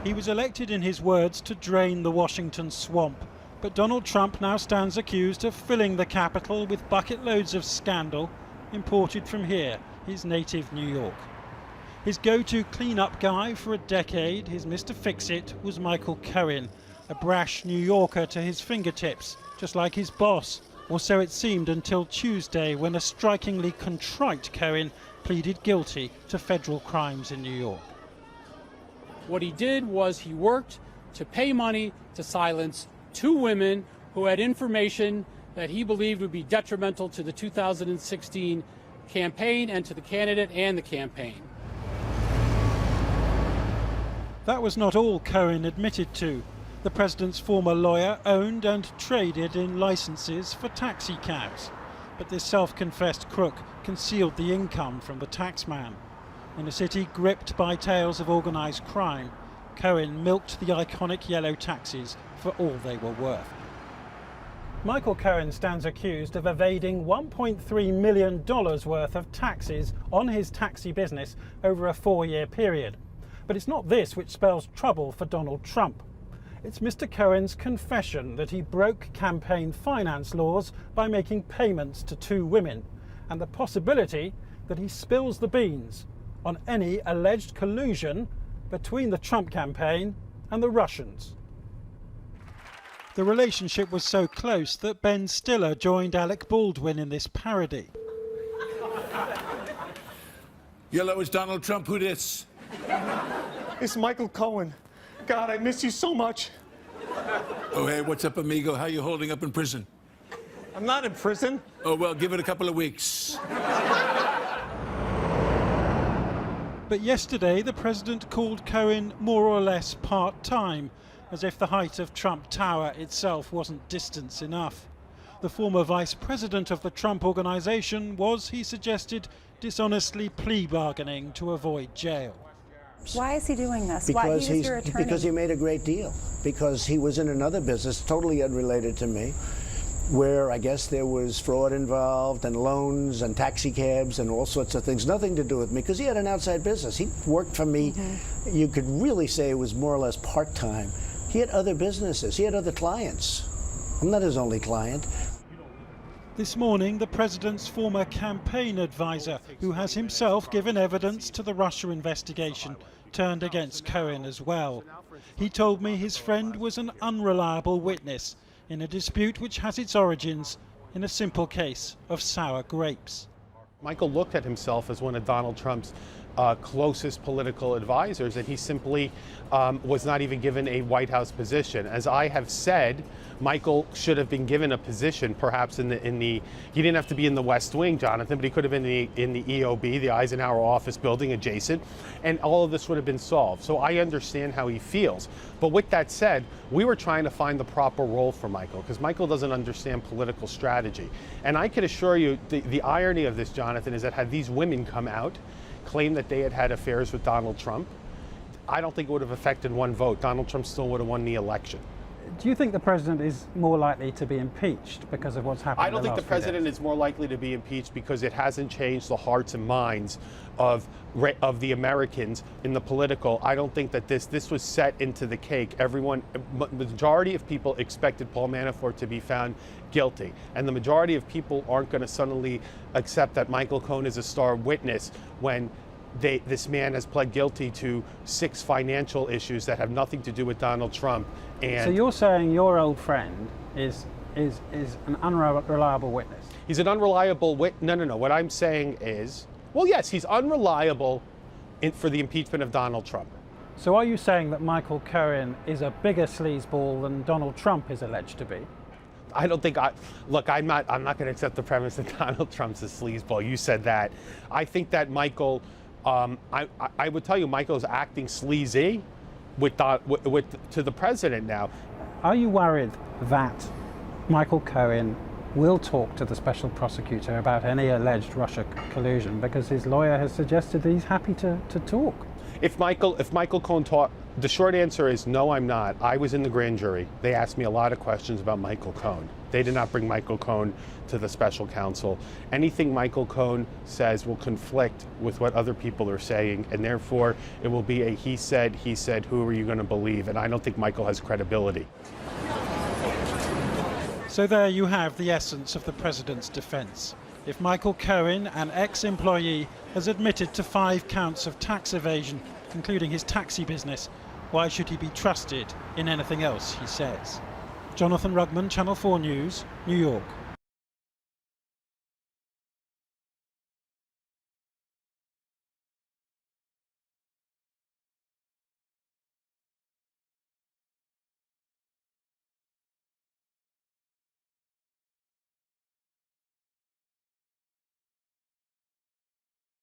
He was elected, in his words, to drain the Washington swamp. But Donald Trump now stands accused of filling the Capitol with bucket loads of scandal imported from here, his native New York. His go-to clean-up guy for a decade, his Mr. Fix-It, was Michael Cohen, a brash New Yorker to his fingertips, just like his boss, or so it seemed until Tuesday, when a strikingly contrite Cohen pleaded guilty to federal crimes in New York. What he did was he worked to pay money to silence two women who had information that he believed would be detrimental to the 2016 campaign and to the candidate and the campaign. That was not all Cohen admitted to. The president's former lawyer owned and traded in licenses for taxi cabs. But this self-confessed crook concealed the income from the taxman. In a city gripped by tales of organised crime, Cohen milked the iconic yellow taxis for all they were worth. Michael Cohen stands accused of evading $1.3 million worth of taxes on his taxi business over a 4-year period. But it's not this which spells trouble for Donald Trump. It's Mr. Cohen's confession that he broke campaign finance laws by making payments to two women, and the possibility that he spills the beans on any alleged collusion between the Trump campaign and the Russians. The relationship was so close that Ben Stiller joined Alec Baldwin in this parody. Yellow is Donald Trump, who dis? It's Michael Cohen. God, I miss you so much. Oh, hey, what's up, amigo? How you holding up in prison? I'm not in prison. Oh, well, give it a couple of weeks. But yesterday, the president called Cohen more or less part-time, as if the height of Trump Tower itself wasn't distance enough. The former vice president of the Trump organization was, he suggested, dishonestly plea bargaining to avoid jail. Why is he doing this? Because Why he was your attorney? Because he made a great deal. Because he was in another business, totally unrelated to me, where I guess there was fraud involved and loans and taxi cabs and all sorts of things. Nothing to do with me, because he had an outside business. He worked for me. You could really say it was more or less part-time. He had other businesses. He had other clients. I'm not his only client. This morning, the president's former campaign advisor, who has himself given evidence to the Russia investigation, turned against Cohen as well. He told me his friend was an unreliable witness in a dispute which has its origins in a simple case of sour grapes. Michael looked at himself as one of Donald Trump's closest political advisors, and he simply was not even given a White House position. As I have said, Michael should have been given a position, perhaps in the he didn't have to be in the West Wing, Jonathan, but he could have been in the EOB, the Eisenhower office building adjacent, and all of this would have been solved. So I understand how he feels. But with that said, we were trying to find the proper role for Michael, because Michael doesn't understand political strategy. And I can assure you, the irony of this, Jonathan, is that had these women come out, claim that they had had affairs with Donald Trump, I don't think it would have affected one vote. Donald Trump still would have won the election. Do you think the president is more likely to be impeached because of what's happened? I don't think the president is more likely to be impeached because it hasn't changed the hearts and minds of the Americans in the political. I don't think that this was set into the cake. Majority of people expected Paul Manafort to be found guilty, and the majority of people aren't going to suddenly accept that Michael Cohen is a star witness when this man has pled guilty to 6 financial issues that have nothing to do with Donald Trump. And so you're saying your old friend is an unreliable witness? He's an unreliable witness. No. What I'm saying is, well, yes, he's unreliable for the impeachment of Donald Trump. So are you saying that Michael Cohen is a bigger sleazeball than Donald Trump is alleged to be? I don't think look, I'm not going to accept the premise that Donald Trump's a sleazeball. You said that. I think that Michael, I would tell you, Michael's acting sleazy to the president now. Are you worried that Michael Cohen will talk to the special prosecutor about any alleged Russia collusion, because his lawyer has suggested that he's happy to talk? If Michael Cohen The short answer is no, I'm not. I was in the grand jury. They asked me a lot of questions about Michael Cohen. They did not bring Michael Cohen to the special counsel. Anything Michael Cohen says will conflict with what other people are saying, and therefore it will be a he said, who are you going to believe? And I don't think Michael has credibility. So there you have the essence of the president's defense. If Michael Cohen, an ex-employee, has admitted to 5 counts of tax evasion, including his taxi business, why should he be trusted in anything else he says? Jonathan Rugman, Channel 4 News, New York.